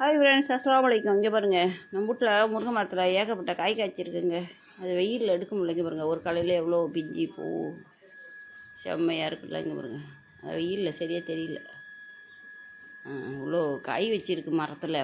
Hi friends, அஸ்ஸலாமு அலைக்கும். இங்கே பாருங்கள், நம்ம வீட்டில் முருங்கை மரத்தில் ஏகப்பட்ட காய் காய்ச்சிருக்குங்க. அது வெயிலில் எடுக்க முடியலைங்க பாருங்கள். ஒரு காலையில் எவ்வளோ பிஞ்சி பூ செம்மையாக இருக்குல்ல. இங்கே பாருங்கள், அது வெயிலில் சரியாக தெரியல. இவ்வளோ காய் வச்சிருக்கு மரத்தில்.